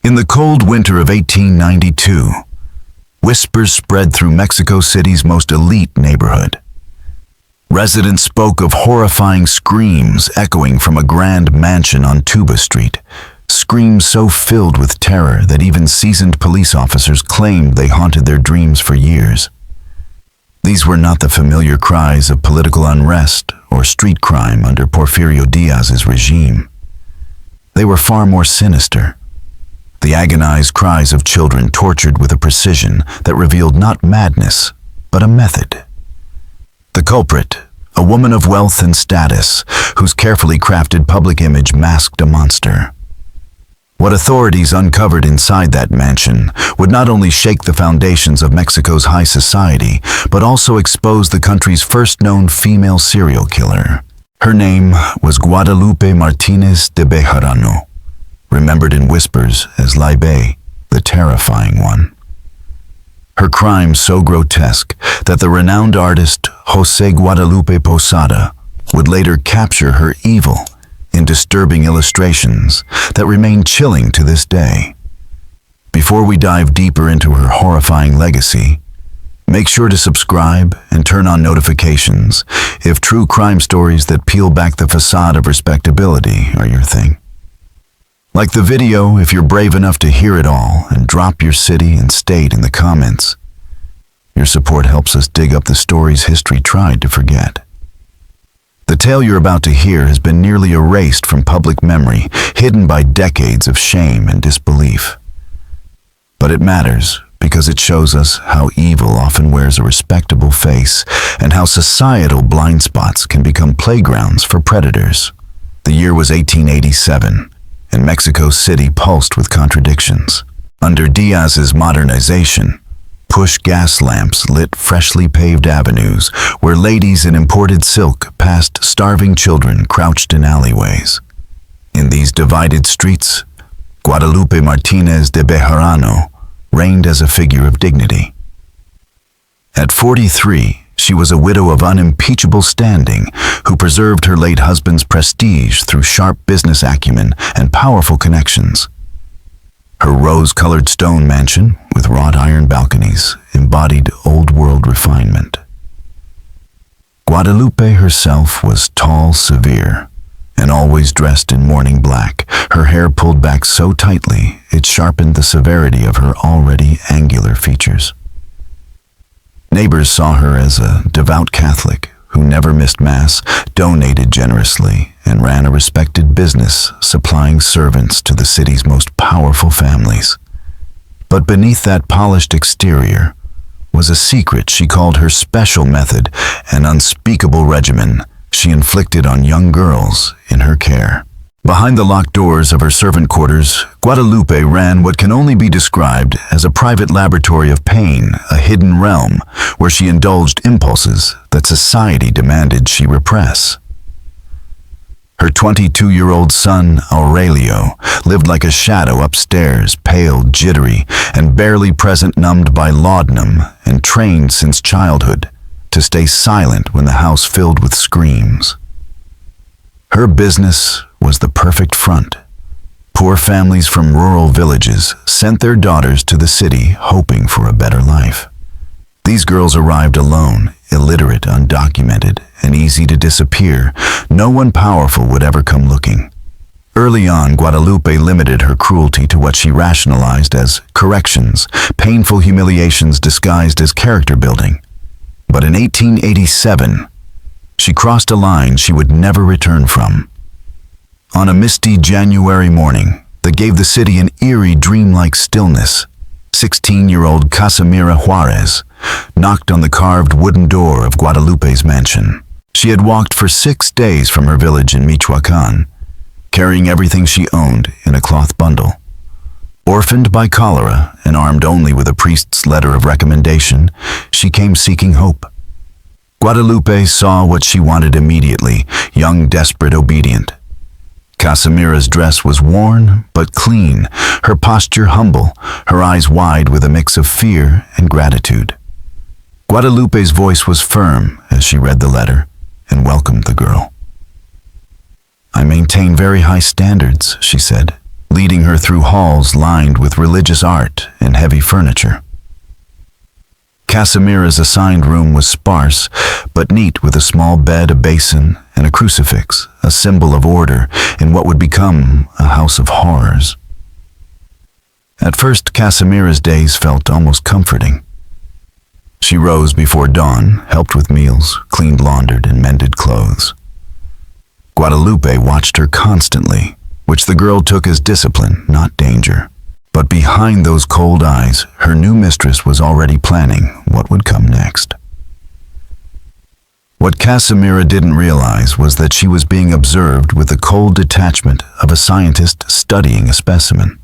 In the cold winter of 1892, whispers spread through Mexico City's most elite neighborhood. Residents spoke of horrifying screams echoing from a grand mansion on Tuba Street, screams so filled with terror that even seasoned police officers claimed they haunted their dreams for years. These were not the familiar cries of political unrest or street crime under Porfirio Diaz's regime. They were far more sinister. The agonized cries of children tortured with a precision that revealed not madness, but a method. The culprit, a woman of wealth and status, whose carefully crafted public image masked a monster. What authorities uncovered inside that mansion would not only shake the foundations of Mexico's high society, but also expose the country's first known female serial killer. Her name was Guadalupe Martinez de Bejarano, remembered in whispers as Libe, the terrifying one. Her crime so grotesque that the renowned artist José Guadalupe Posada would later capture her evil in disturbing illustrations that remain chilling to this day. Before we dive deeper into her horrifying legacy, make sure to subscribe and turn on notifications if true crime stories that peel back the facade of respectability are your thing. Like the video if you're brave enough to hear it all, and drop your city and state in the comments. Your support helps us dig up the stories history tried to forget. The tale you're about to hear has been nearly erased from public memory, hidden by decades of shame and disbelief. But it matters because it shows us how evil often wears a respectable face and how societal blind spots can become playgrounds for predators. The year was 1887, and Mexico City pulsed with contradictions. Under Diaz's modernization, push gas lamps lit freshly paved avenues where ladies in imported silk passed starving children crouched in alleyways. In these divided streets, Guadalupe Martinez de Bejarano reigned as a figure of dignity. At 43, she was a widow of unimpeachable standing who preserved her late husband's prestige through sharp business acumen and powerful connections. Her rose-colored stone mansion, with wrought iron balconies, embodied old-world refinement. Guadalupe herself was tall, severe, and always dressed in mourning black, her hair pulled back so tightly it sharpened the severity of her already angular features. Neighbors saw her as a devout Catholic who never missed Mass, donated generously, and ran a respected business supplying servants to the city's most powerful families. But beneath that polished exterior was a secret she called her special method, an unspeakable regimen she inflicted on young girls in her care. Behind the locked doors of her servant quarters, Guadalupe ran what can only be described as a private laboratory of pain, a hidden realm where she indulged impulses that society demanded she repress. Her 22-year-old son, Aurelio, lived like a shadow upstairs, pale, jittery, and barely present, numbed by laudanum, and trained since childhood to stay silent when the house filled with screams. Her business was the perfect front. Poor families from rural villages sent their daughters to the city hoping for a better life. These girls arrived alone, illiterate, undocumented, and easy to disappear. No one powerful would ever come looking. Early on, Guadalupe limited her cruelty to what she rationalized as corrections, painful humiliations disguised as character building. But in 1887, she crossed a line she would never return from. On a misty January morning that gave the city an eerie, dreamlike stillness, 16-year-old Casimira Juarez knocked on the carved wooden door of Guadalupe's mansion. She had walked for 6 days from her village in Michoacan, carrying everything she owned in a cloth bundle. Orphaned by cholera and armed only with a priest's letter of recommendation, she came seeking hope. Guadalupe saw what she wanted immediately, young, desperate, obedient. Casimira's dress was worn but clean, her posture humble, her eyes wide with a mix of fear and gratitude. Guadalupe's voice was firm as she read the letter and welcomed the girl. "I maintain very high standards," she said, leading her through halls lined with religious art and heavy furniture. Casimira's assigned room was sparse, but neat, with a small bed, a basin, and a crucifix, a symbol of order in what would become a house of horrors. At first, Casimira's days felt almost comforting. She rose before dawn, helped with meals, cleaned laundered, and mended clothes. Guadalupe watched her constantly, which the girl took as discipline, not danger. But behind those cold eyes, her new mistress was already planning what would come next. What Casimira didn't realize was that she was being observed with the cold detachment of a scientist studying a specimen.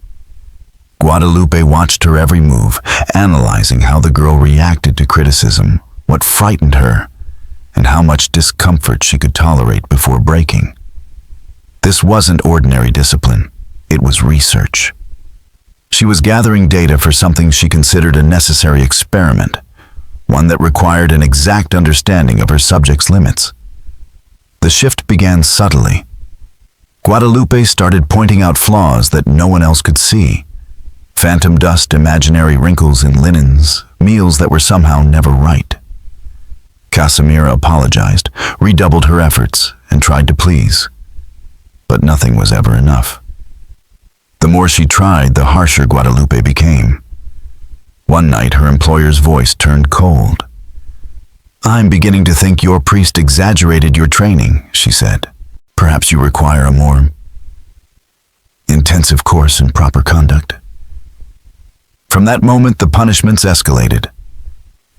Guadalupe watched her every move, analyzing how the girl reacted to criticism, what frightened her, and how much discomfort she could tolerate before breaking. This wasn't ordinary discipline, it was research. She was gathering data for something she considered a necessary experiment, one that required an exact understanding of her subject's limits. The shift began subtly. Guadalupe started pointing out flaws that no one else could see. Phantom dust, imaginary wrinkles in linens, meals that were somehow never right. Casimira apologized, redoubled her efforts, and tried to please. But nothing was ever enough. The more she tried, the harsher Guadalupe became. One night, her employer's voice turned cold. "I'm beginning to think your priest exaggerated your training," she said. "Perhaps you require a more intensive course in proper conduct." From that moment, the punishments escalated.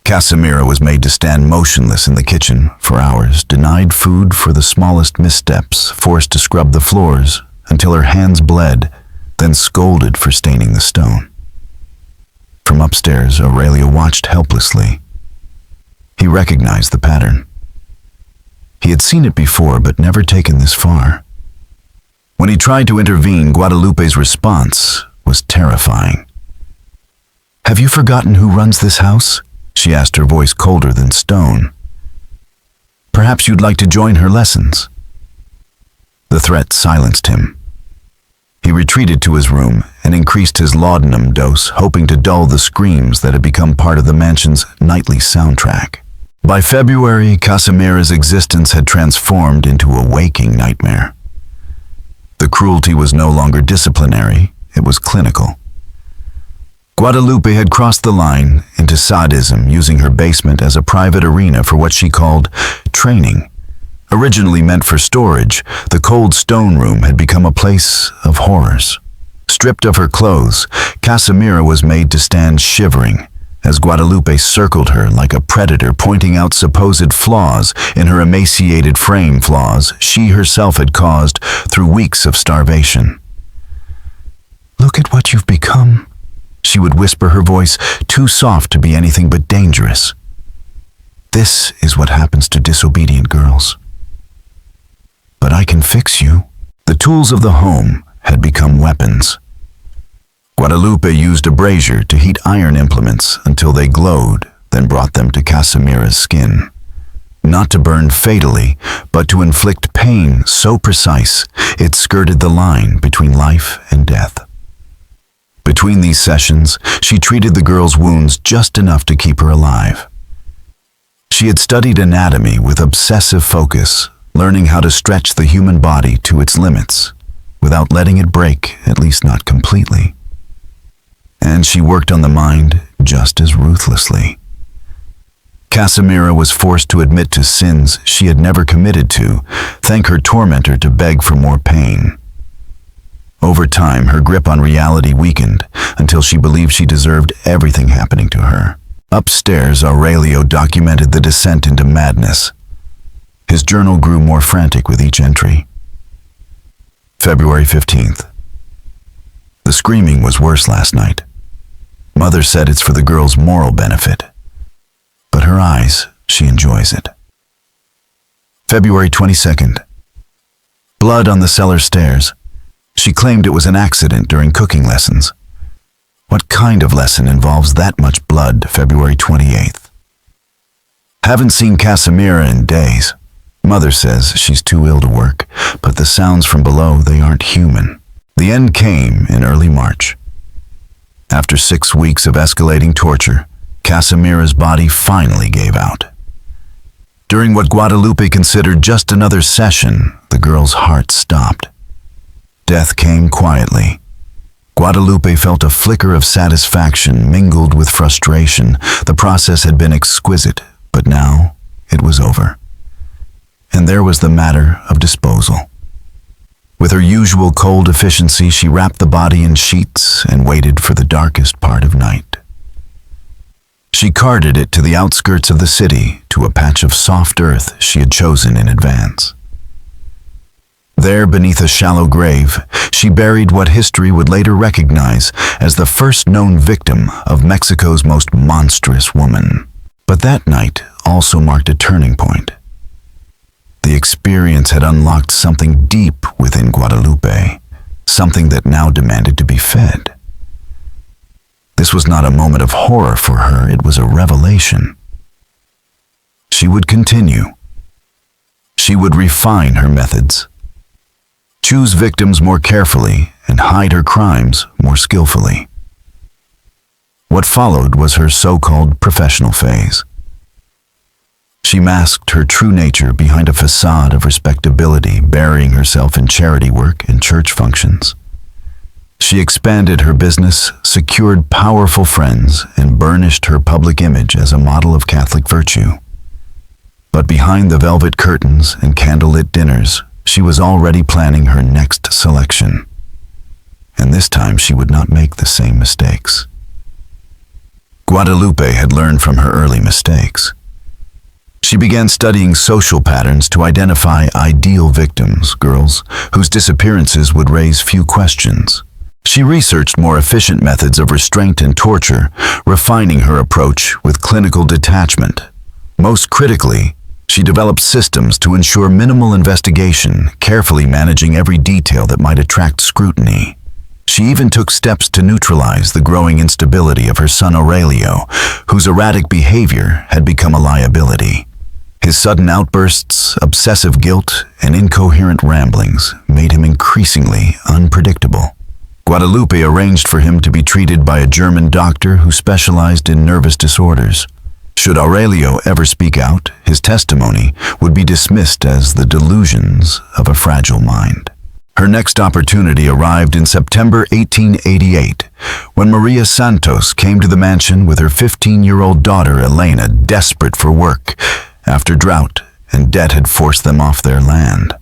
Casimira was made to stand motionless in the kitchen for hours, denied food for the smallest missteps, forced to scrub the floors until her hands bled, then scolded for staining the stone. From upstairs, Aurelio watched helplessly. He recognized the pattern. He had seen it before, but never taken this far. When he tried to intervene, Guadalupe's response was terrifying. "Have you forgotten who runs this house?" she asked, her voice colder than stone. "Perhaps you'd like to join her lessons." The threat silenced him. He retreated to his room and increased his laudanum dose, hoping to dull the screams that had become part of the mansion's nightly soundtrack. By February, Casimira's existence had transformed into a waking nightmare. The cruelty was no longer disciplinary, it was clinical. Guadalupe had crossed the line into sadism, using her basement as a private arena for what she called training. Originally meant for storage, the cold stone room had become a place of horrors. Stripped of her clothes, Casimira was made to stand shivering as Guadalupe circled her like a predator, pointing out supposed flaws in her emaciated frame, flaws she herself had caused through weeks of starvation. "Look at what you've become," she would whisper, her voice too soft to be anything but dangerous. "This is what happens to disobedient girls. But I can fix you." The tools of the home had become weapons. Guadalupe used a brazier to heat iron implements until they glowed, then brought them to Casimira's skin. Not to burn fatally, but to inflict pain so precise it skirted the line between life and death. Between these sessions, she treated the girl's wounds just enough to keep her alive. She had studied anatomy with obsessive focus, learning how to stretch the human body to its limits, without letting it break, at least not completely. And she worked on the mind just as ruthlessly. Casimira was forced to admit to sins she had never committed to, thank her tormentor to beg for more pain. Over time, her grip on reality weakened until she believed she deserved everything happening to her. Upstairs, Aurelio documented the descent into madness. His journal grew more frantic with each entry. February 15th. The screaming was worse last night. Mother said it's for the girl's moral benefit. But her eyes, she enjoys it. February 22nd. Blood on the cellar stairs. She claimed it was an accident during cooking lessons. What kind of lesson involves that much blood? February 28th. Haven't seen Casimira in days. Mother says she's too ill to work, but the sounds from below, they aren't human. The end came in early March. After 6 weeks of escalating torture, Casimira's body finally gave out. During what Guadalupe considered just another session, the girl's heart stopped. Death came quietly. Guadalupe felt a flicker of satisfaction mingled with frustration. The process had been exquisite, but now it was over. And there was the matter of disposal. With her usual cold efficiency, she wrapped the body in sheets and waited for the darkest part of night. She carted it to the outskirts of the city, to a patch of soft earth she had chosen in advance. There, beneath a shallow grave, she buried what history would later recognize as the first known victim of Mexico's most monstrous woman. But that night also marked a turning point. The experience had unlocked something deep within Guadalupe, something that now demanded to be fed. This was not a moment of horror for her, it was a revelation. She would continue. She would refine her methods, choose victims more carefully, and hide her crimes more skillfully. What followed was her so-called professional phase. She masked her true nature behind a facade of respectability, burying herself in charity work and church functions. She expanded her business, secured powerful friends, and burnished her public image as a model of Catholic virtue. But behind the velvet curtains and candlelit dinners, she was already planning her next selection. And this time she would not make the same mistakes. Guadalupe had learned from her early mistakes. She began studying social patterns to identify ideal victims, girls whose disappearances would raise few questions. She researched more efficient methods of restraint and torture, refining her approach with clinical detachment. Most critically, she developed systems to ensure minimal investigation, carefully managing every detail that might attract scrutiny. She even took steps to neutralize the growing instability of her son Aurelio, whose erratic behavior had become a liability. His sudden outbursts, obsessive guilt, and incoherent ramblings made him increasingly unpredictable. Guadalupe arranged for him to be treated by a German doctor who specialized in nervous disorders. Should Aurelio ever speak out, his testimony would be dismissed as the delusions of a fragile mind. Her next opportunity arrived in September 1888, when Maria Santos came to the mansion with her 15-year-old daughter Elena, desperate for work, after drought and debt had forced them off their land.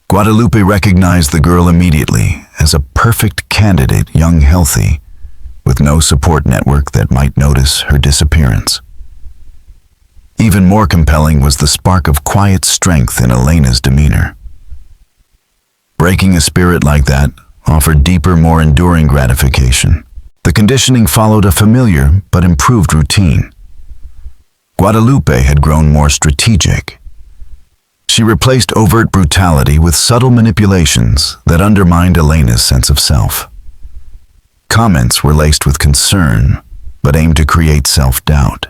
Guadalupe recognized the girl immediately as a perfect candidate, young, healthy, with no support network that might notice her disappearance. Even more compelling was the spark of quiet strength in Elena's demeanor. Breaking a spirit like that offered deeper, more enduring gratification. The conditioning followed a familiar but improved routine. Guadalupe had grown more strategic. She replaced overt brutality with subtle manipulations that undermined Elena's sense of self. Comments were laced with concern, but aimed to create self-doubt.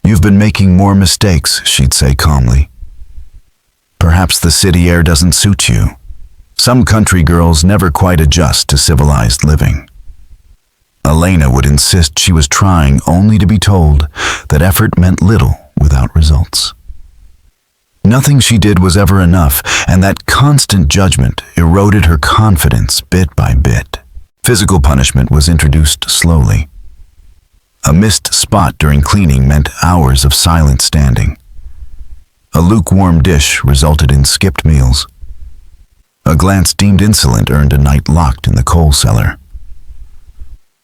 "You've been making more mistakes," she'd say calmly. "Perhaps the city air doesn't suit you. Some country girls never quite adjust to civilized living." Elena would insist she was trying, only to be told that effort meant little without results. Nothing she did was ever enough, and that constant judgment eroded her confidence bit by bit. Physical punishment was introduced slowly. A missed spot during cleaning meant hours of silent standing. A lukewarm dish resulted in skipped meals. A glance deemed insolent earned a night locked in the coal cellar.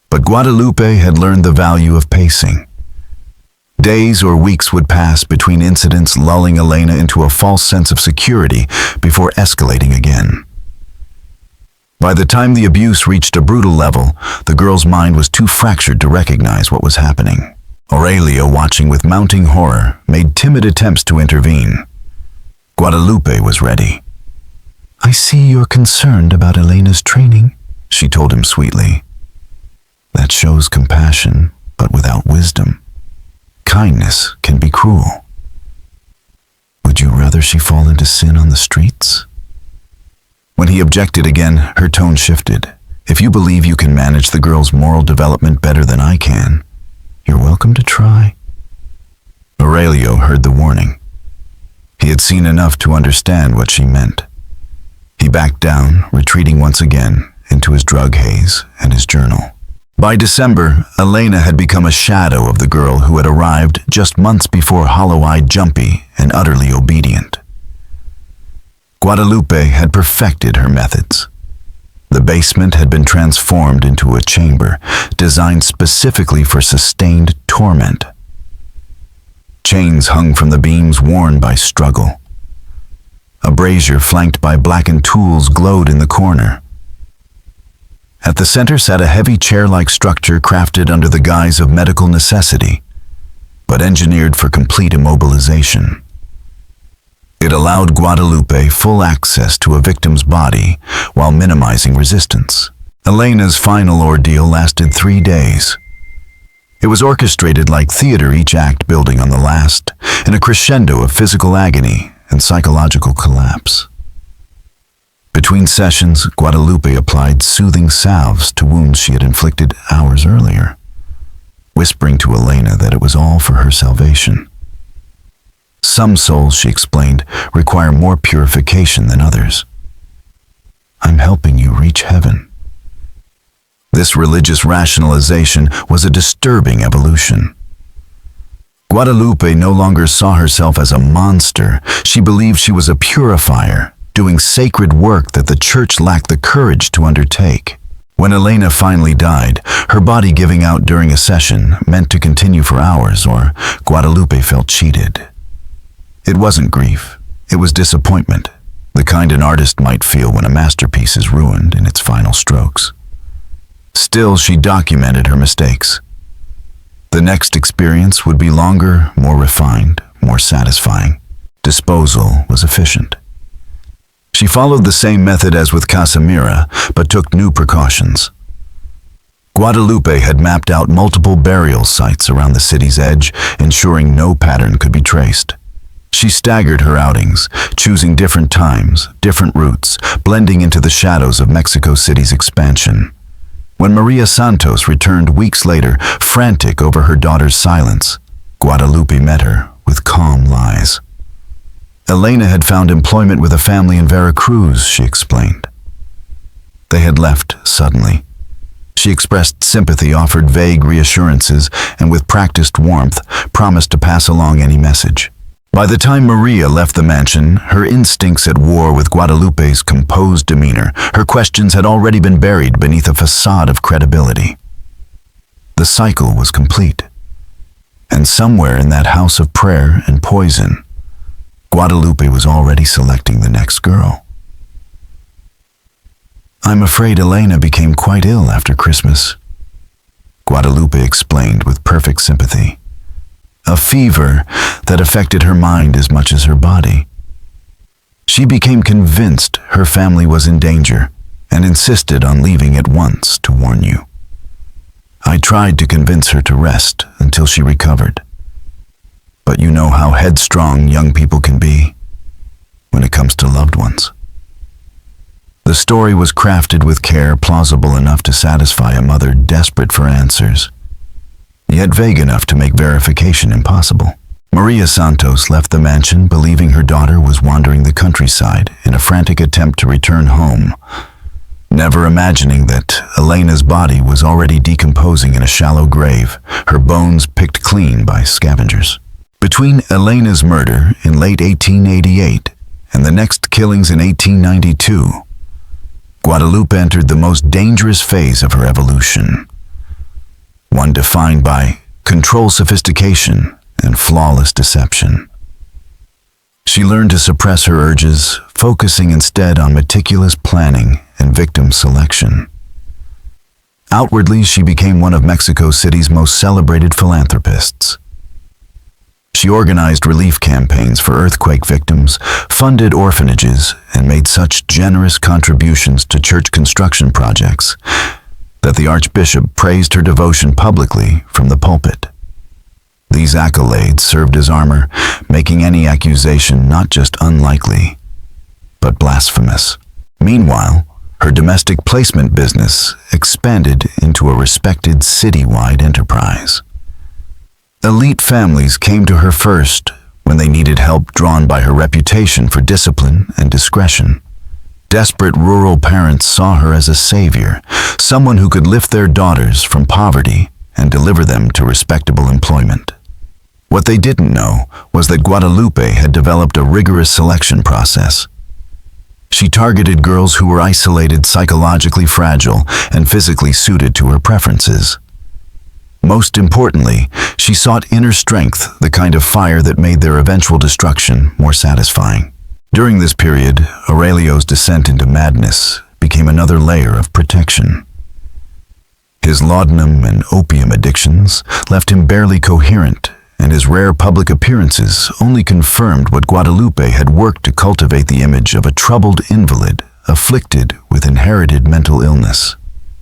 But Guadalupe had learned the value of pacing. Days or weeks would pass between incidents, lulling Elena into a false sense of security before escalating again. By the time the abuse reached a brutal level, the girl's mind was too fractured to recognize what was happening. Aurelio, watching with mounting horror, made timid attempts to intervene. Guadalupe was ready. "I see you're concerned about Elena's training," she told him sweetly. "That shows compassion, but without wisdom. Kindness can be cruel. Would you rather she fall into sin on the streets?" When he objected again, her tone shifted. If you believe you can manage the girl's moral development better than I can, you're welcome to try. Aurelio heard the warning. He had seen enough to understand what she meant. He backed down, retreating once again into his drug haze and his journal. By December, Elena had become a shadow of the girl who had arrived just months before, hollow-eyed, jumpy, and utterly obedient. Guadalupe had perfected her methods. The basement had been transformed into a chamber designed specifically for sustained torment. Chains hung from the beams worn by struggle. A brazier flanked by blackened tools glowed in the corner. At the center sat a heavy chair-like structure crafted under the guise of medical necessity, but engineered for complete immobilization. It allowed Guadalupe full access to a victim's body while minimizing resistance. Elena's final ordeal lasted 3 days. It was orchestrated like theater, each act building on the last, in a crescendo of physical agony and psychological collapse. Between sessions, Guadalupe applied soothing salves to wounds she had inflicted hours earlier, whispering to Elena that it was all for her salvation. Some souls, she explained, require more purification than others. I'm helping you reach heaven. This religious rationalization was a disturbing evolution. Guadalupe no longer saw herself as a monster. She believed she was a purifier, doing sacred work that the church lacked the courage to undertake. When Elena finally died, her body giving out during a session meant to continue for hours, or Guadalupe felt cheated. It wasn't grief, it was disappointment, the kind an artist might feel when a masterpiece is ruined in its final strokes. Still, she documented her mistakes. The next experience would be longer, more refined, more satisfying. Disposal was efficient. She followed the same method as with Casimira, but took new precautions. Guadalupe had mapped out multiple burial sites around the city's edge, ensuring no pattern could be traced. She staggered her outings, choosing different times, different routes, blending into the shadows of Mexico City's expansion. When Maria Santos returned weeks later, frantic over her daughter's silence, Guadalupe met her with calm lies. Elena had found employment with a family in Veracruz, she explained. They had left suddenly. She expressed sympathy, offered vague reassurances, and with practiced warmth, promised to pass along any message. By the time Maria left the mansion, her instincts at war with Guadalupe's composed demeanor, her questions had already been buried beneath a facade of credibility. The cycle was complete. And somewhere in that house of prayer and poison, Guadalupe was already selecting the next girl. I'm afraid Elena became quite ill after Christmas, Guadalupe explained with perfect sympathy. A fever that affected her mind as much as her body. She became convinced her family was in danger and insisted on leaving at once to warn you. I tried to convince her to rest until she recovered. But you know how headstrong young people can be when it comes to loved ones. The story was crafted with care, plausible enough to satisfy a mother desperate for answers, yet vague enough to make verification impossible. Maria Santos left the mansion believing her daughter was wandering the countryside in a frantic attempt to return home, never imagining that Elena's body was already decomposing in a shallow grave, her bones picked clean by scavengers. Between Elena's murder in late 1888 and the next killings in 1892, Guadalupe entered the most dangerous phase of her evolution, one defined by control, sophistication, and flawless deception. She learned to suppress her urges, focusing instead on meticulous planning and victim selection. Outwardly, she became one of Mexico City's most celebrated philanthropists. She organized relief campaigns for earthquake victims, funded orphanages, and made such generous contributions to church construction projects that the Archbishop praised her devotion publicly from the pulpit. These accolades served as armor, making any accusation not just unlikely, but blasphemous. Meanwhile, her domestic placement business expanded into a respected citywide enterprise. Elite families came to her first when they needed help, drawn by her reputation for discipline and discretion. Desperate rural parents saw her as a savior, someone who could lift their daughters from poverty and deliver them to respectable employment. What they didn't know was that Guadalupe had developed a rigorous selection process. She targeted girls who were isolated, psychologically fragile, and physically suited to her preferences. Most importantly, she sought inner strength, the kind of fire that made their eventual destruction more satisfying. During this period, Aurelio's descent into madness became another layer of protection. His laudanum and opium addictions left him barely coherent, and his rare public appearances only confirmed what Guadalupe had worked to cultivate, the image of a troubled invalid afflicted with inherited mental illness.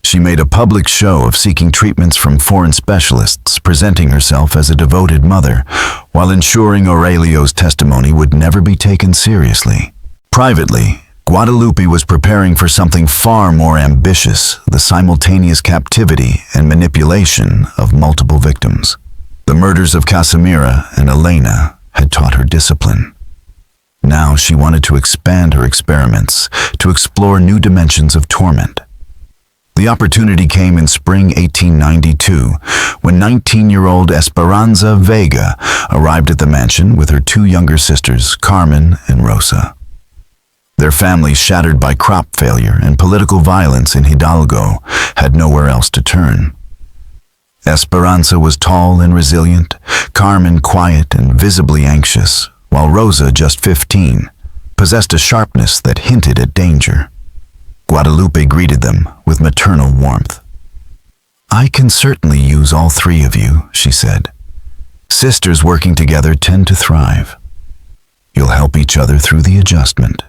She made a public show of seeking treatments from foreign specialists, presenting herself as a devoted mother, while ensuring Aurelio's testimony would never be taken seriously. Privately, Guadalupe was preparing for something far more ambitious: the simultaneous captivity and manipulation of multiple victims. The murders of Casimira and Elena had taught her discipline. Now she wanted to expand her experiments, to explore new dimensions of torment. The opportunity came in spring 1892, when 19-year-old Esperanza Vega arrived at the mansion with her two younger sisters, Carmen and Rosa. Their families, shattered by crop failure and political violence in Hidalgo, had nowhere else to turn. Esperanza was tall and resilient, Carmen quiet and visibly anxious, while Rosa, just 15, possessed a sharpness that hinted at danger. Guadalupe greeted them with maternal warmth. "I can certainly use all three of you," she said. "Sisters working together tend to thrive. You'll help each other through the adjustment."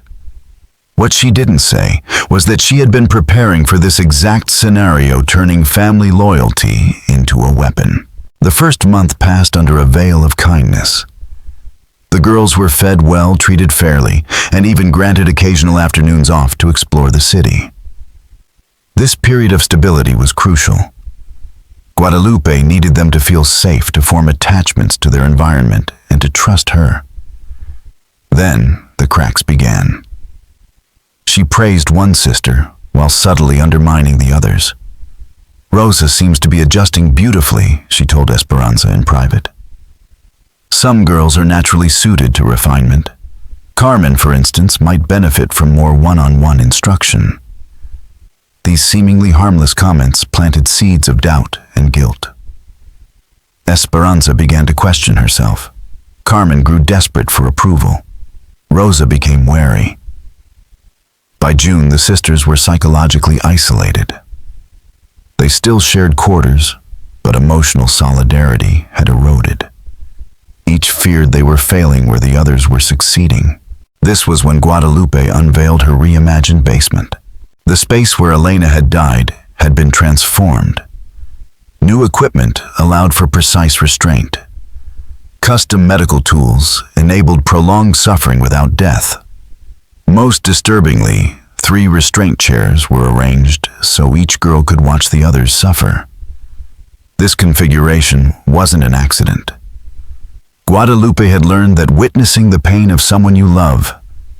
What she didn't say was that she had been preparing for this exact scenario, turning family loyalty into a weapon. The first month passed under a veil of kindness. The girls were fed well, treated fairly, and even granted occasional afternoons off to explore the city. This period of stability was crucial. Guadalupe needed them to feel safe, to form attachments to their environment, and to trust her. Then the cracks began. She praised one sister while subtly undermining the others. "Rosa seems to be adjusting beautifully," she told Esperanza in private. "Some girls are naturally suited to refinement. Carmen, for instance, might benefit from more one-on-one instruction." These seemingly harmless comments planted seeds of doubt and guilt. Esperanza began to question herself. Carmen grew desperate for approval. Rosa became wary. By June, the sisters were psychologically isolated. They still shared quarters, but emotional solidarity had eroded. Each feared they were failing where the others were succeeding. This was when Guadalupe unveiled her reimagined basement. The space where Elena had died had been transformed. New equipment allowed for precise restraint. Custom medical tools enabled prolonged suffering without death. Most disturbingly, 3 restraint chairs were arranged so each girl could watch the others suffer. This configuration wasn't an accident. Guadalupe had learned that witnessing the pain of someone you love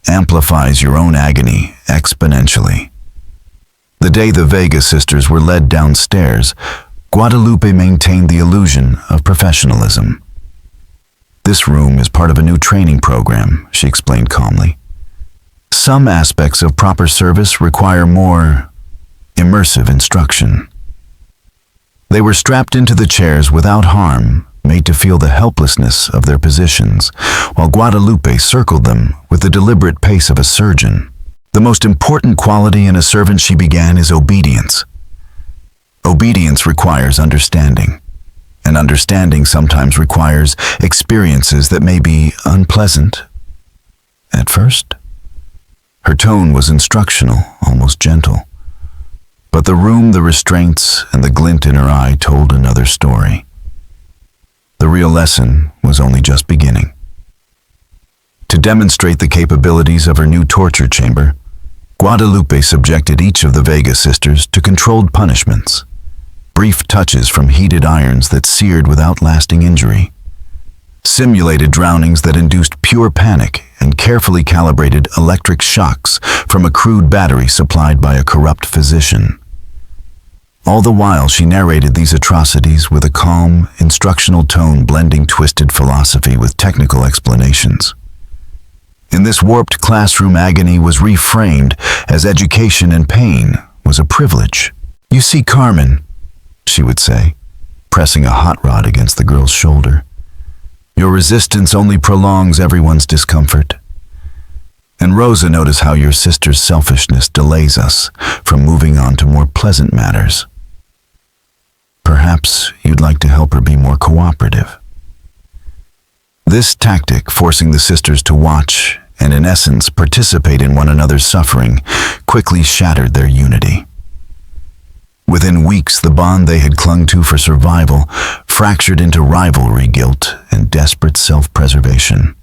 amplifies your own agony exponentially. The day the Vega sisters were led downstairs, Guadalupe maintained the illusion of professionalism. "This room is part of a new training program," she explained calmly. "Some aspects of proper service require more immersive instruction." They were strapped into the chairs without harm, made to feel the helplessness of their positions, while Guadalupe circled them with the deliberate pace of a surgeon. "The most important quality in a servant," she began, "is obedience. Obedience requires understanding, and understanding sometimes requires experiences that may be unpleasant at first." Her tone was instructional, almost gentle. But the room, the restraints, and the glint in her eye told another story. The real lesson was only just beginning. To demonstrate the capabilities of her new torture chamber, Guadalupe subjected each of the Vega sisters to controlled punishments, brief touches from heated irons that seared without lasting injury, simulated drownings that induced pure panic, and carefully calibrated electric shocks from a crude battery supplied by a corrupt physician. All the while, she narrated these atrocities with a calm, instructional tone blending twisted philosophy with technical explanations. In this warped classroom, agony was reframed as education and pain was a privilege. "You see, Carmen," she would say, pressing a hot rod against the girl's shoulder, "your resistance only prolongs everyone's discomfort. And Rosa, notice how your sister's selfishness delays us from moving on to more pleasant matters. Perhaps you'd like to help her be more cooperative." This tactic, forcing the sisters to watch and in essence participate in one another's suffering, quickly shattered their unity. Within weeks, the bond they had clung to for survival fractured into rivalry, guilt, and desperate self-preservation.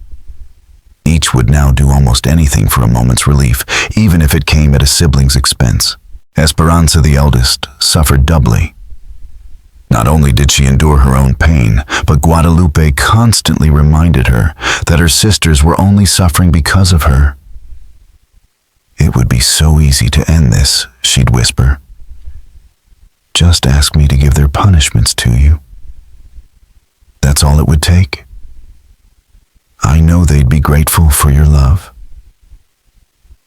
Each would now do almost anything for a moment's relief, even if it came at a sibling's expense. Esperanza, the eldest, suffered doubly. Not only did she endure her own pain, but Guadalupe constantly reminded her that her sisters were only suffering because of her. "It would be so easy to end this," she'd whisper. "Just ask me to give their punishments to you. That's all it would take. I know they'd be grateful for your love."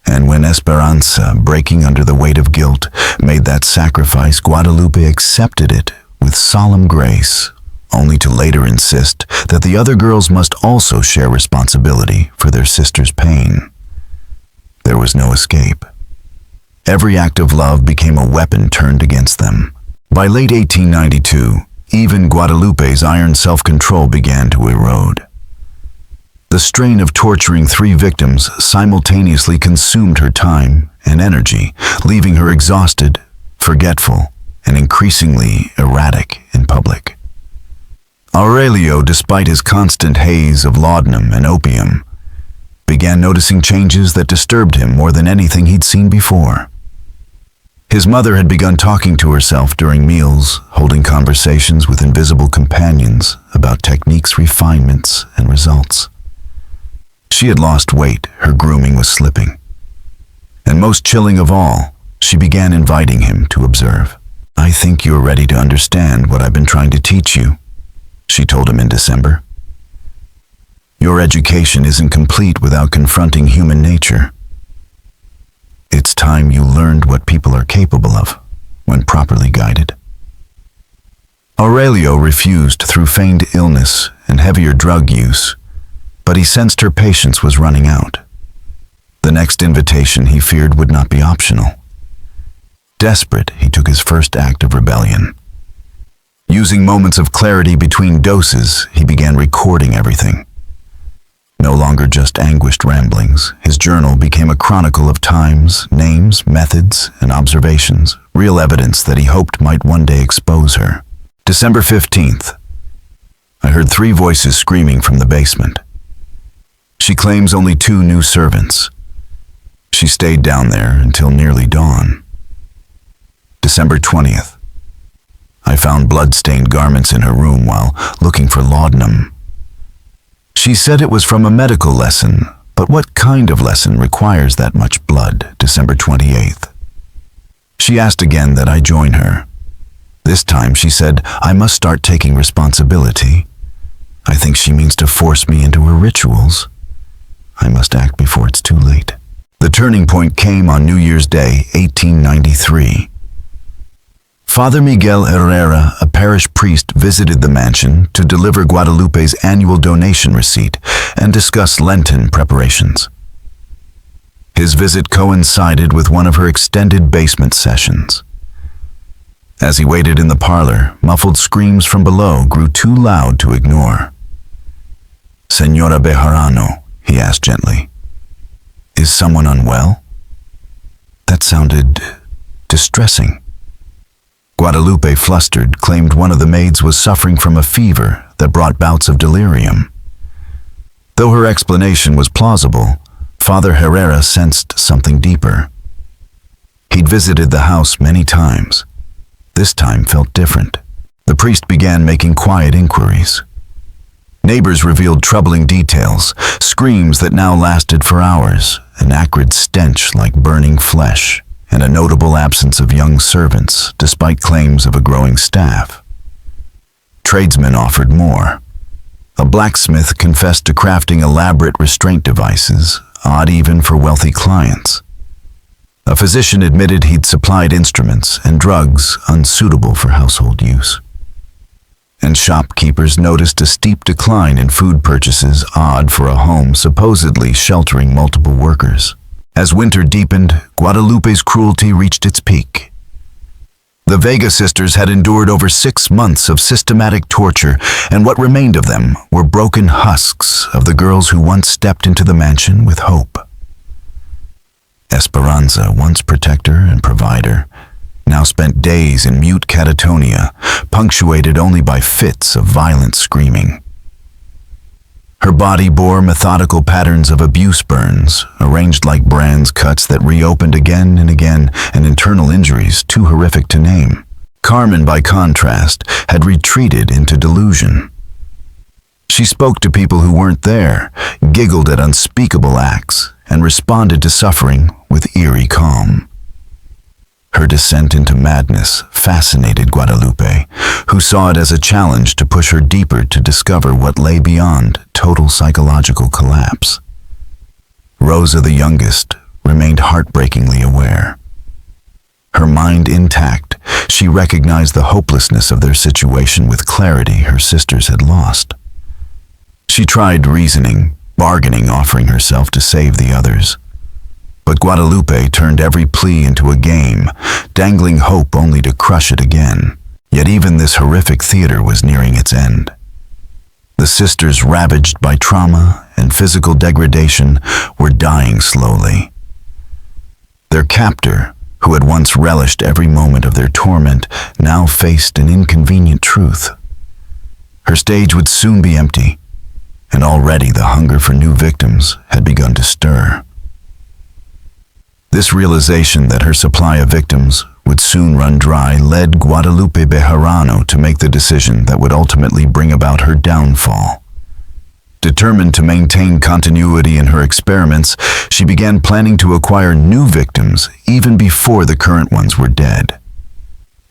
And when Esperanza, breaking under the weight of guilt, made that sacrifice, Guadalupe accepted it with solemn grace, only to later insist that the other girls must also share responsibility for their sister's pain. There was no escape. Every act of love became a weapon turned against them. By late 1892, even Guadalupe's iron self-control began to erode. The strain of torturing 3 victims simultaneously consumed her time and energy, leaving her exhausted, forgetful, and increasingly erratic in public. Aurelio, despite his constant haze of laudanum and opium, began noticing changes that disturbed him more than anything he'd seen before. His mother had begun talking to herself during meals, holding conversations with invisible companions about techniques, refinements, and results. She had lost weight, her grooming was slipping. And most chilling of all, she began inviting him to observe. "I think you're ready to understand what I've been trying to teach you," she told him in December. "Your education isn't complete without confronting human nature. It's time you learned what people are capable of when properly guided." Aurelio refused through feigned illness and heavier drug use, but he sensed her patience was running out. The next invitation, he feared, would not be optional. Desperate, he took his first act of rebellion. Using moments of clarity between doses, he began recording everything. No longer just anguished ramblings, his journal became a chronicle of times, names, methods, and observations, real evidence that he hoped might one day expose her. December 15th. I heard 3 voices screaming from the basement. She claims only 2 new servants. She stayed down there until nearly dawn. December 20th. I found blood-stained garments in her room while looking for laudanum. She said it was from a medical lesson, but what kind of lesson requires that much blood? December 28th. She asked again that I join her. This time she said I must start taking responsibility. I think she means to force me into her rituals. I must act before it's too late. The turning point came on New Year's Day, 1893. Father Miguel Herrera, a parish priest, visited the mansion to deliver Guadalupe's annual donation receipt and discuss Lenten preparations. His visit coincided with one of her extended basement sessions. As he waited in the parlor, muffled screams from below grew too loud to ignore. "Señora Bejarano," he asked gently, "is someone unwell?" That sounded distressing. Guadalupe, flustered, claimed one of the maids was suffering from a fever that brought bouts of delirium. Though her explanation was plausible, Father Herrera sensed something deeper. He'd visited the house many times. This time felt different. The priest began making quiet inquiries. Neighbors revealed troubling details, screams that now lasted for hours, an acrid stench like burning flesh, and a notable absence of young servants, despite claims of a growing staff. Tradesmen offered more. A blacksmith confessed to crafting elaborate restraint devices, odd even for wealthy clients. A physician admitted he'd supplied instruments and drugs unsuitable for household use. And shopkeepers noticed a steep decline in food purchases, odd for a home supposedly sheltering multiple workers. As winter deepened, Guadalupe's cruelty reached its peak. The Vega sisters had endured over 6 months of systematic torture, and what remained of them were broken husks of the girls who once stepped into the mansion with hope. Esperanza, once protector and provider, now spent days in mute catatonia, punctuated only by fits of violent screaming. Her body bore methodical patterns of abuse burns, arranged like brands cuts that reopened again and again, and internal injuries too horrific to name. Carmen, by contrast, had retreated into delusion. She spoke to people who weren't there, giggled at unspeakable acts, and responded to suffering with eerie calm. Her descent into madness fascinated Guadalupe, who saw it as a challenge to push her deeper to discover what lay beyond total psychological collapse. Rosa, the youngest, remained heartbreakingly aware. Her mind intact, she recognized the hopelessness of their situation with clarity her sisters had lost. She tried reasoning, bargaining, offering herself to save the others. But Guadalupe turned every plea into a game, dangling hope only to crush it again. Yet even this horrific theater was nearing its end. The sisters, ravaged by trauma and physical degradation, were dying slowly. Their captor, who had once relished every moment of their torment, now faced an inconvenient truth. Her stage would soon be empty, and already the hunger for new victims had begun to stir. This realization that her supply of victims would soon run dry led Guadalupe Bejarano to make the decision that would ultimately bring about her downfall. Determined to maintain continuity in her experiments, she began planning to acquire new victims even before the current ones were dead.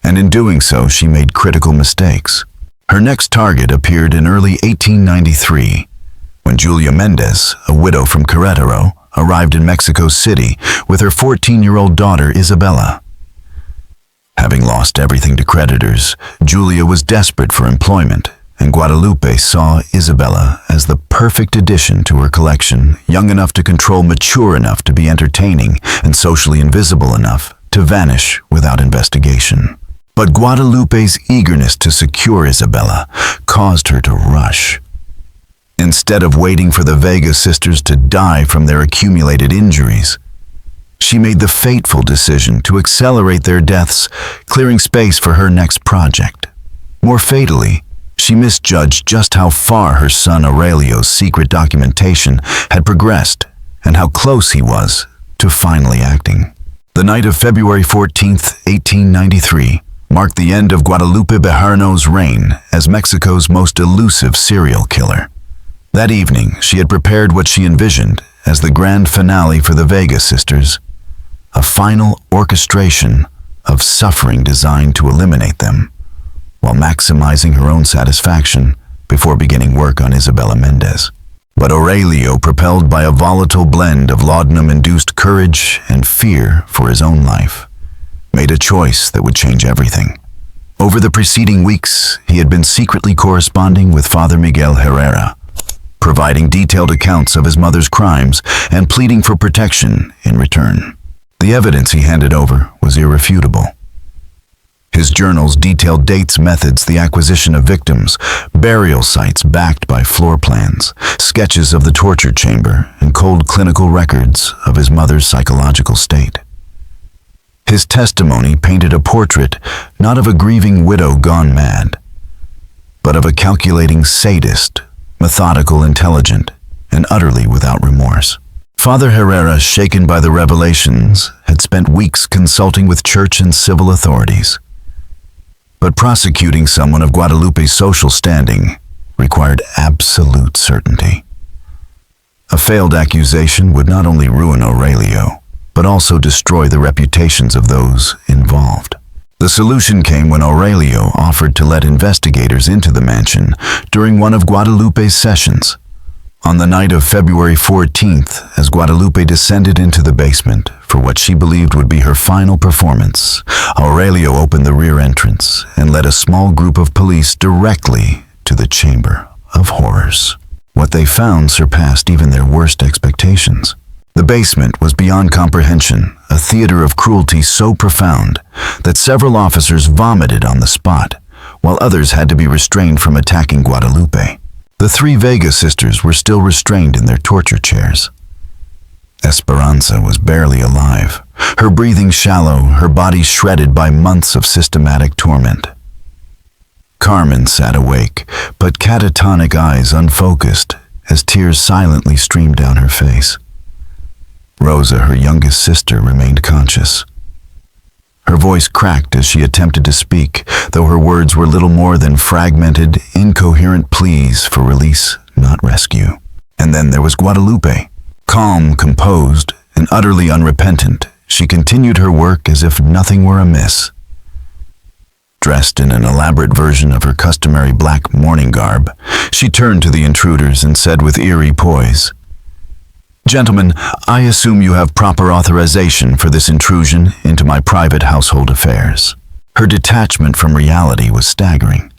And in doing so, she made critical mistakes. Her next target appeared in early 1893, when Julia Mendez, a widow from Querétaro, arrived in Mexico City with her 14-year-old daughter Isabella. Having lost everything to creditors, Julia was desperate for employment, and Guadalupe saw Isabella as the perfect addition to her collection, young enough to control, mature enough to be entertaining, and socially invisible enough to vanish without investigation. But Guadalupe's eagerness to secure Isabella caused her to rush. Instead of waiting for the Vega sisters to die from their accumulated injuries, she made the fateful decision to accelerate their deaths, clearing space for her next project. More fatally, she misjudged just how far her son Aurelio's secret documentation had progressed and how close he was to finally acting. The night of February 14th, 1893, marked the end of Guadalupe Bejarano's reign as Mexico's most elusive serial killer. That evening, she had prepared what she envisioned as the grand finale for the Vega sisters, a final orchestration of suffering designed to eliminate them, while maximizing her own satisfaction before beginning work on Isabella Mendez. But Aurelio, propelled by a volatile blend of laudanum-induced courage and fear for his own life, made a choice that would change everything. Over the preceding weeks, he had been secretly corresponding with Father Miguel Herrera, providing detailed accounts of his mother's crimes and pleading for protection in return. The evidence he handed over was irrefutable. His journals detailed dates, methods, the acquisition of victims, burial sites backed by floor plans, sketches of the torture chamber, and cold clinical records of his mother's psychological state. His testimony painted a portrait not of a grieving widow gone mad, but of a calculating sadist, methodical, intelligent, and utterly without remorse. Father Herrera, shaken by the revelations, had spent weeks consulting with church and civil authorities. But prosecuting someone of Guadalupe's social standing required absolute certainty. A failed accusation would not only ruin Aurelio, but also destroy the reputations of those involved. The solution came when Aurelio offered to let investigators into the mansion during one of Guadalupe's sessions. On the night of February 14th, as Guadalupe descended into the basement for what she believed would be her final performance, Aurelio opened the rear entrance and led a small group of police directly to the Chamber of Horrors. What they found surpassed even their worst expectations. The basement was beyond comprehension, a theater of cruelty so profound that several officers vomited on the spot, while others had to be restrained from attacking Guadalupe. The three Vega sisters were still restrained in their torture chairs. Esperanza was barely alive, her breathing shallow, her body shredded by months of systematic torment. Carmen sat awake, but catatonic eyes unfocused as tears silently streamed down her face. Rosa, her youngest sister, remained conscious. Her voice cracked as she attempted to speak, though her words were little more than fragmented, incoherent pleas for release, not rescue. And then there was Guadalupe. Calm, composed, and utterly unrepentant, she continued her work as if nothing were amiss. Dressed in an elaborate version of her customary black mourning garb, she turned to the intruders and said with eerie poise, "Gentlemen, I assume you have proper authorization for this intrusion into my private household affairs." Her detachment from reality was staggering.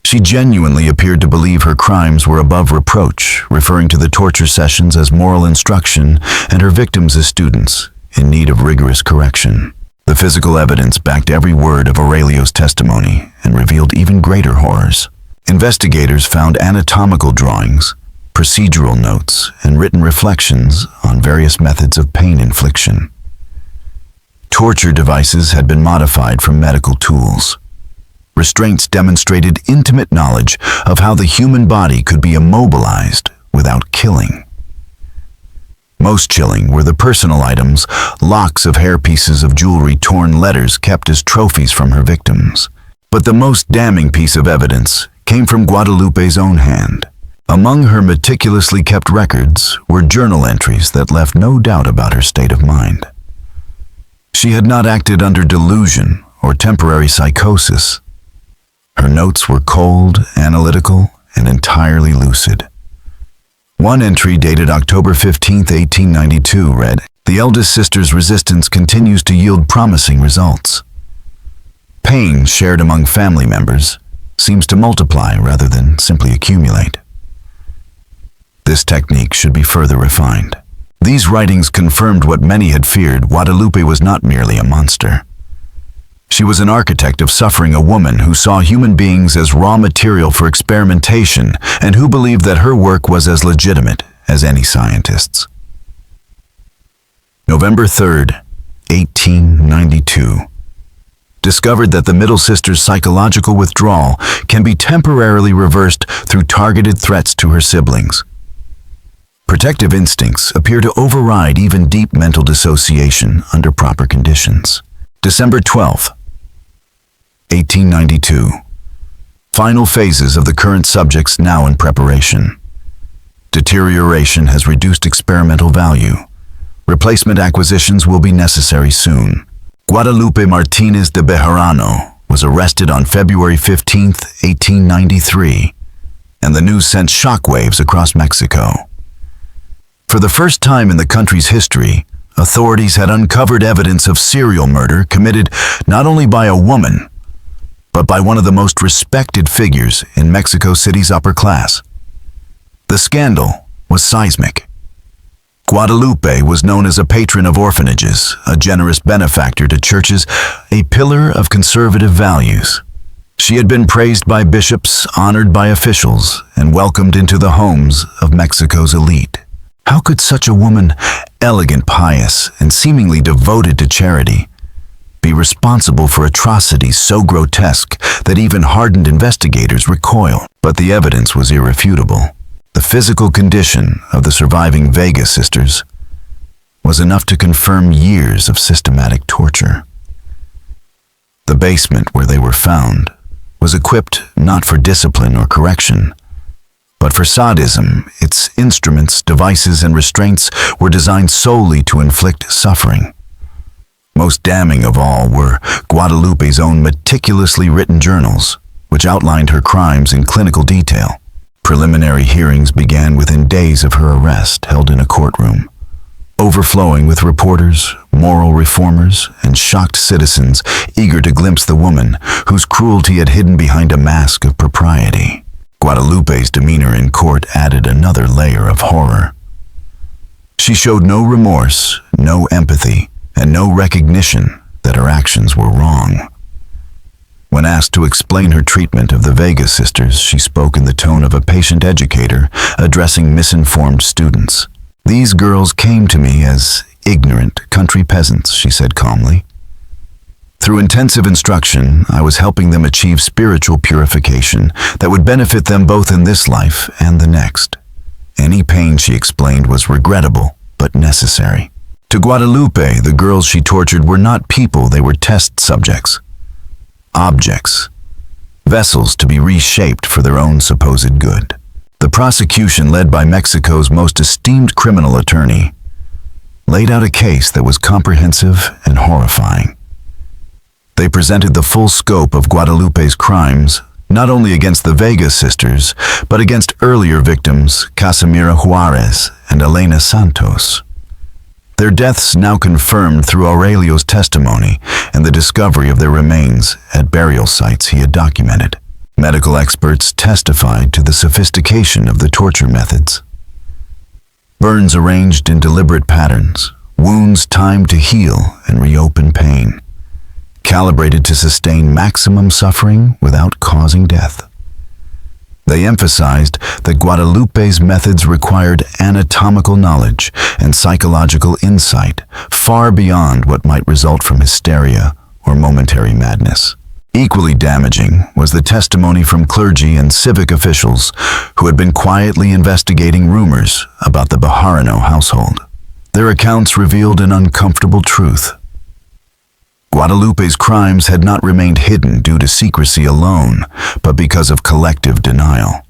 She genuinely appeared to believe her crimes were above reproach, referring to the torture sessions as moral instruction and her victims as students in need of rigorous correction. The physical evidence backed every word of Aurelio's testimony and revealed even greater horrors. Investigators found anatomical drawings, procedural notes, and written reflections on various methods of pain infliction. Torture devices had been modified from medical tools. Restraints demonstrated intimate knowledge of how the human body could be immobilized without killing. Most chilling were the personal items, locks of hair, pieces of jewelry, torn letters kept as trophies from her victims. But the most damning piece of evidence came from Guadalupe's own hand. Among her meticulously kept records were journal entries that left no doubt about her state of mind. She had not acted under delusion or temporary psychosis. Her notes were cold, analytical, and entirely lucid. One entry dated October 15, 1892 read, "The eldest sister's resistance continues to yield promising results. Pain shared among family members seems to multiply rather than simply accumulate." This technique should be further refined. These writings confirmed what many had feared: Guadalupe was not merely a monster. She was an architect of suffering, a woman who saw human beings as raw material for experimentation and who believed that her work was as legitimate as any scientist's. November 3rd, 1892. Discovered that the middle sister's psychological withdrawal can be temporarily reversed through targeted threats to her siblings. Protective instincts appear to override even deep mental dissociation under proper conditions. December 12th, 1892. Final phases of the current subjects now in preparation. Deterioration has reduced experimental value. Replacement acquisitions will be necessary soon. Guadalupe Martinez de Bejarano was arrested on February 15th, 1893, and the news sent shockwaves across Mexico. For the first time in the country's history, authorities had uncovered evidence of serial murder committed not only by a woman, but by one of the most respected figures in Mexico City's upper class. The scandal was seismic. Guadalupe was known as a patron of orphanages, a generous benefactor to churches, a pillar of conservative values. She had been praised by bishops, honored by officials, and welcomed into the homes of Mexico's elite. How could such a woman, elegant, pious, and seemingly devoted to charity, be responsible for atrocities so grotesque that even hardened investigators recoil? But the evidence was irrefutable. The physical condition of the surviving Vega sisters was enough to confirm years of systematic torture. The basement where they were found was equipped not for discipline or correction, but for sadism. Its instruments, devices, and restraints were designed solely to inflict suffering. Most damning of all were Guadalupe's own meticulously written journals, which outlined her crimes in clinical detail. Preliminary hearings began within days of her arrest, held in a courtroom, overflowing with reporters, moral reformers, and shocked citizens eager to glimpse the woman whose cruelty had hidden behind a mask of propriety. Guadalupe's demeanor in court added another layer of horror. She showed no remorse, no empathy, and no recognition that her actions were wrong. When asked to explain her treatment of the Vega sisters, she spoke in the tone of a patient educator addressing misinformed students. "These girls came to me as ignorant country peasants," she said calmly. "Through intensive instruction, I was helping them achieve spiritual purification that would benefit them both in this life and the next. Any pain," she explained, "was regrettable but necessary." To Guadalupe, the girls she tortured were not people, they were test subjects. Objects, vessels to be reshaped for their own supposed good. The prosecution, led by Mexico's most esteemed criminal attorney, laid out a case that was comprehensive and horrifying. They presented the full scope of Guadalupe's crimes, not only against the Vega sisters, but against earlier victims Casimira Juarez and Elena Santos. Their deaths now confirmed through Aurelio's testimony and the discovery of their remains at burial sites he had documented. Medical experts testified to the sophistication of the torture methods. Burns arranged in deliberate patterns, wounds timed to heal and reopen pain, calibrated to sustain maximum suffering without causing death. They emphasized that Guadalupe's methods required anatomical knowledge and psychological insight far beyond what might result from hysteria or momentary madness. Equally damaging was the testimony from clergy and civic officials who had been quietly investigating rumors about the Bejarano household. Their accounts revealed an uncomfortable truth. Guadalupe's crimes had not remained hidden due to secrecy alone, but because of collective denial.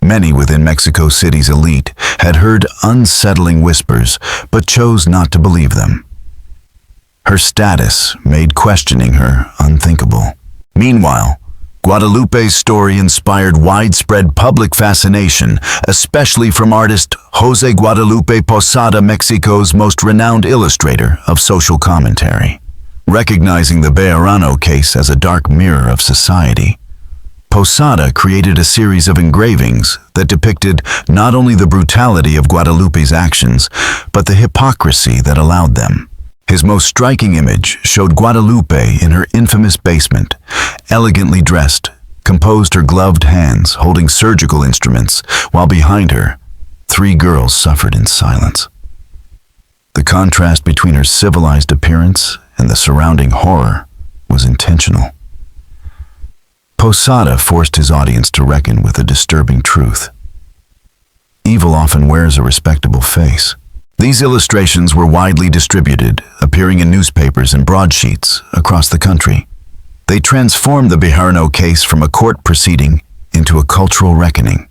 Many within Mexico City's elite had heard unsettling whispers, but chose not to believe them. Her status made questioning her unthinkable. Meanwhile, Guadalupe's story inspired widespread public fascination, especially from artist José Guadalupe Posada, Mexico's most renowned illustrator of social commentary. Recognizing the Bejarano case as a dark mirror of society, Posada created a series of engravings that depicted not only the brutality of Guadalupe's actions, but the hypocrisy that allowed them. His most striking image showed Guadalupe in her infamous basement, elegantly dressed, composed, her gloved hands holding surgical instruments, while behind her, 3 girls suffered in silence. The contrast between her civilized appearance and the surrounding horror was intentional. Posada forced his audience to reckon with a disturbing truth. Evil often wears a respectable face. These illustrations were widely distributed, appearing in newspapers and broadsheets across the country. They transformed the Bejarano case from a court proceeding into a cultural reckoning,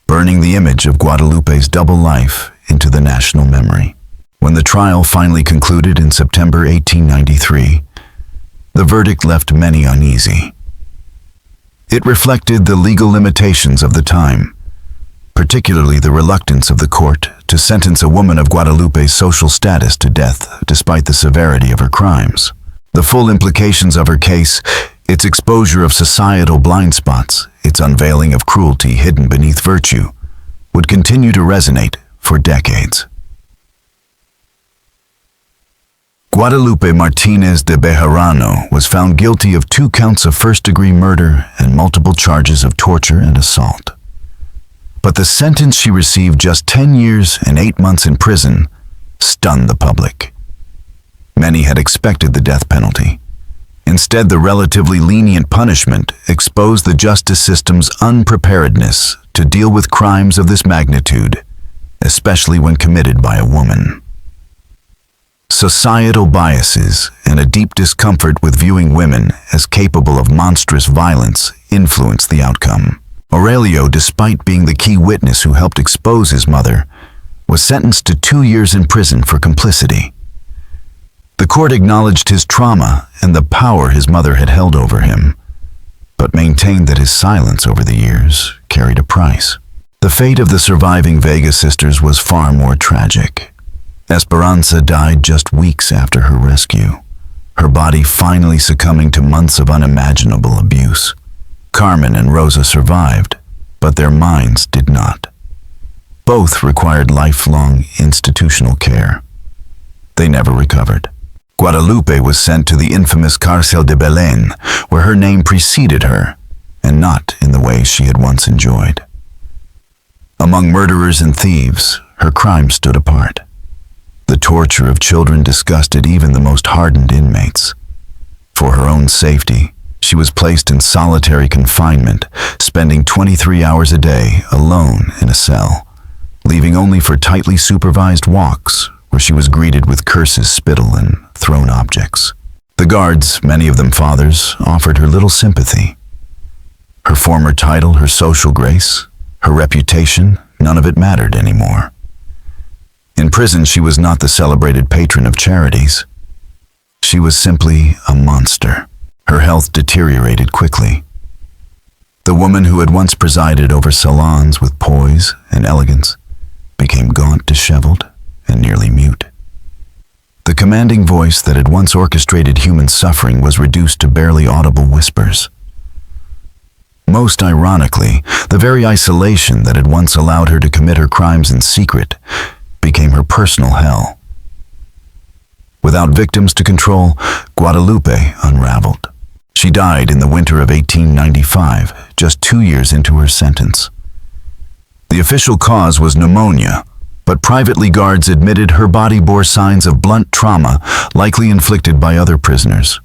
burning the image of Guadalupe's double life into the national memory. When the trial finally concluded in September 1893, the verdict left many uneasy. It reflected the legal limitations of the time, particularly the reluctance of the court to sentence a woman of Guadalupe's social status to death despite the severity of her crimes. The full implications of her case, its exposure of societal blind spots, its unveiling of cruelty hidden beneath virtue, would continue to resonate for decades. Guadalupe Martinez de Bejarano was found guilty of 2 counts of first-degree murder and multiple charges of torture and assault. But the sentence she received, just 10 years and 8 months in prison, stunned the public. Many had expected the death penalty. Instead, the relatively lenient punishment exposed the justice system's unpreparedness to deal with crimes of this magnitude, especially when committed by a woman. Societal biases and a deep discomfort with viewing women as capable of monstrous violence influenced the outcome. Aurelio, despite being the key witness who helped expose his mother, was sentenced to 2 years in prison for complicity. The court acknowledged his trauma and the power his mother had held over him, but maintained that his silence over the years carried a price. The fate of the surviving Vega sisters was far more tragic. Esperanza died just weeks after her rescue, her body finally succumbing to months of unimaginable abuse. Carmen and Rosa survived, but their minds did not. Both required lifelong institutional care. They never recovered. Guadalupe was sent to the infamous Cárcel de Belén, where her name preceded her, and not in the way she had once enjoyed. Among murderers and thieves, her crime stood apart. The torture of children disgusted even the most hardened inmates. For her own safety, she was placed in solitary confinement, spending 23 hours a day alone in a cell, leaving only for tightly supervised walks where she was greeted with curses, spittle, and thrown objects. The guards, many of them fathers, offered her little sympathy. Her former title, her social grace, her reputation, none of it mattered anymore. In prison, she was not the celebrated patron of charities. She was simply a monster. Her health deteriorated quickly. The woman who had once presided over salons with poise and elegance became gaunt, disheveled, and nearly mute. The commanding voice that had once orchestrated human suffering was reduced to barely audible whispers. Most ironically, the very isolation that had once allowed her to commit her crimes in secret became her personal hell. Without victims to control, Guadalupe unraveled. She died in the winter of 1895, just 2 years into her sentence. The official cause was pneumonia, but privately guards admitted her body bore signs of blunt trauma likely inflicted by other prisoners.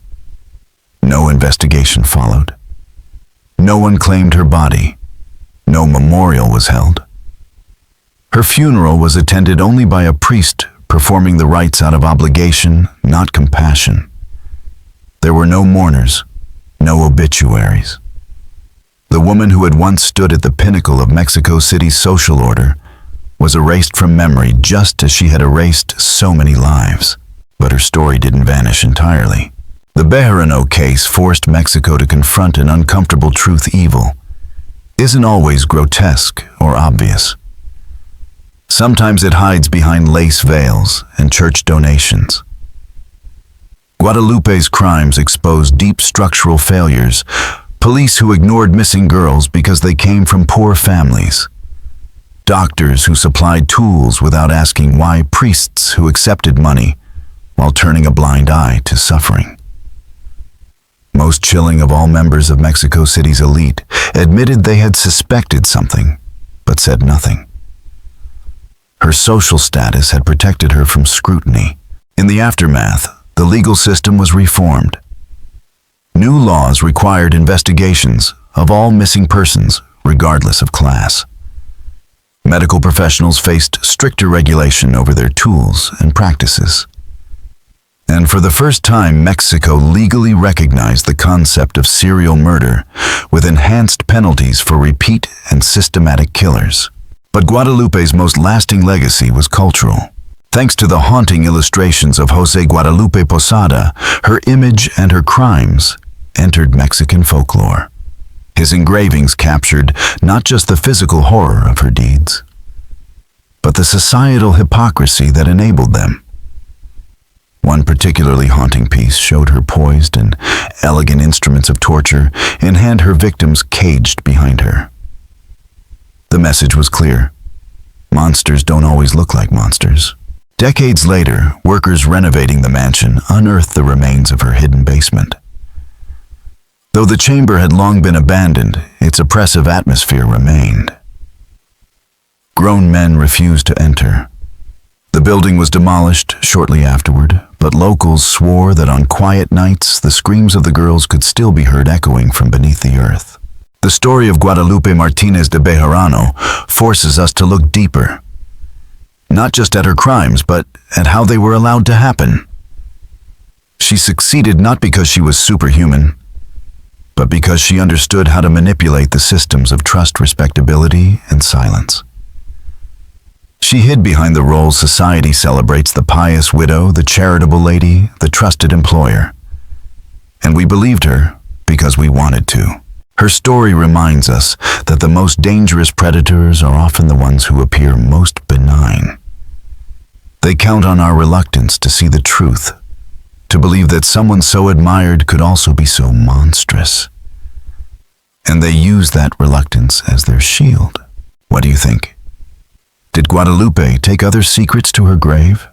No investigation followed. No one claimed her body. No memorial was held. Her funeral was attended only by a priest performing the rites out of obligation, not compassion. There were no mourners, no obituaries. The woman who had once stood at the pinnacle of Mexico City's social order was erased from memory just as she had erased so many lives. But her story didn't vanish entirely. The Bejarano case forced Mexico to confront an uncomfortable truth: evil isn't always grotesque or obvious. Sometimes it hides behind lace veils and church donations. Guadalupe's crimes exposed deep structural failures, police who ignored missing girls because they came from poor families, doctors who supplied tools without asking why, priests who accepted money while turning a blind eye to suffering. Most chilling of all, members of Mexico City's elite admitted they had suspected something, but said nothing. Her social status had protected her from scrutiny. In the aftermath, the legal system was reformed. New laws required investigations of all missing persons, regardless of class. Medical professionals faced stricter regulation over their tools and practices. And for the first time, Mexico legally recognized the concept of serial murder with enhanced penalties for repeat and systematic killers. But Guadalupe's most lasting legacy was cultural. Thanks to the haunting illustrations of José Guadalupe Posada, her image and her crimes entered Mexican folklore. His engravings captured not just the physical horror of her deeds, but the societal hypocrisy that enabled them. One particularly haunting piece showed her poised and elegant instruments of torture in hand, her victims caged behind her. The message was clear: monsters don't always look like monsters. Decades later, workers renovating the mansion unearthed the remains of her hidden basement. Though the chamber had long been abandoned, its oppressive atmosphere remained. Grown men refused to enter. The building was demolished shortly afterward, but locals swore that on quiet nights, the screams of the girls could still be heard echoing from beneath the earth. The The story of Guadalupe Martinez de Bejarano forces us to look deeper, not just at her crimes, but at how they were allowed to happen. She succeeded not because she was superhuman, but because she understood how to manipulate the systems of trust, respectability, and silence. She hid behind the roles society celebrates: the pious widow, the charitable lady, the trusted employer. And we believed her because we wanted to. Her story reminds us that the most dangerous predators are often the ones who appear most benign. They count on our reluctance to see the truth, to believe that someone so admired could also be so monstrous. And they use that reluctance as their shield. What do you think? Did Guadalupe take other secrets to her grave?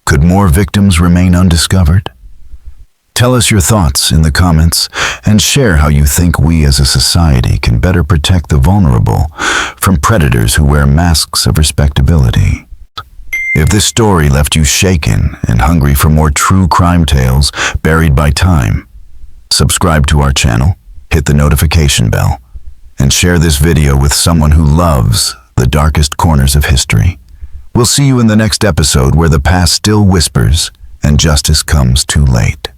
Could more victims remain undiscovered? Tell us your thoughts in the comments and share how you think we as a society can better protect the vulnerable from predators who wear masks of respectability. If this story left you shaken and hungry for more true crime tales buried by time, subscribe to our channel, hit the notification bell, and share this video with someone who loves the darkest corners of history. We'll see you in the next episode where the past still whispers and justice comes too late.